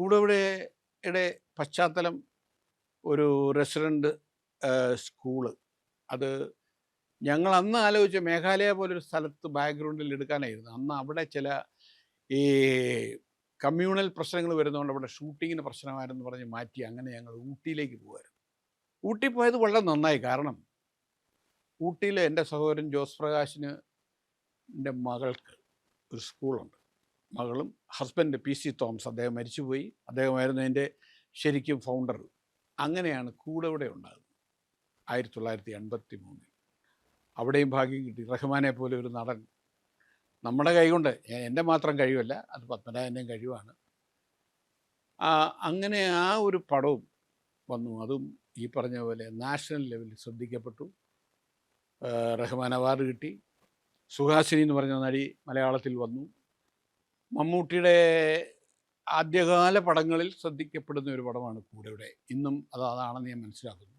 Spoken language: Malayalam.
കൂടെവിടെയുടെ പശ്ചാത്തലം ഒരു റെസിഡൻറ്റ് സ്കൂള്. അത് ഞങ്ങൾ അന്ന് ആലോചിച്ച മേഘാലയ പോലൊരു സ്ഥലത്ത് ബാക്ക്ഗ്രൗണ്ടിൽ എടുക്കാനായിരുന്നു. അന്ന് അവിടെ ചില ഈ കമ്മ്യൂണൽ പ്രശ്നങ്ങൾ വരുന്നതുകൊണ്ട് അവിടെ ഷൂട്ടിങ്ങിന് പ്രശ്നമായിരുന്നു പറഞ്ഞ് മാറ്റി. അങ്ങനെ ഞങ്ങൾ ഊട്ടിയിലേക്ക് പോകുമായിരുന്നു. ഊട്ടി പോയത് വളരെ നന്നായി. കാരണം ഊട്ടിയിൽ എൻ്റെ സഹോദരൻ ജോസ് പ്രകാശിന് എൻ്റെ മകൾക്ക് ഒരു സ്കൂളുണ്ട്. മകളും ഹസ്ബൻഡ് PC തോമസ്, അദ്ദേഹം മരിച്ചുപോയി. അദ്ദേഹമായിരുന്നു അതിൻ്റെ ശരിക്കും ഫൗണ്ടർ. അങ്ങനെയാണ് കൂടെവിടെ ഉണ്ടാകുന്നത് 1983. അവിടെയും ഭാഗ്യം കിട്ടി. റഹ്മാനെ പോലെ ഒരു നടൻ നമ്മുടെ കൈകൊണ്ട്, എൻ്റെ മാത്രം കഴിവല്ല, അത് പത്മനാഭൻ്റെയും കഴിവാണ്. അങ്ങനെ ആ ഒരു പടവും വന്നു. അതും ഈ പറഞ്ഞ പോലെ നാഷണൽ ലെവലിൽ ശ്രദ്ധിക്കപ്പെട്ടു. റഹ്മാൻ അവാർഡ് കിട്ടി. സുഹാസിനി എന്ന് പറഞ്ഞ നടി മലയാളത്തിൽ വന്നു. മമ്മൂട്ടിയുടെ ആദ്യകാല പടങ്ങളിൽ ശ്രദ്ധിക്കപ്പെടുന്ന ഒരു പടമാണ് കൂടെവിടെ. ഇന്നും അതാണെന്ന് ഞാൻ മനസ്സിലാക്കുന്നു.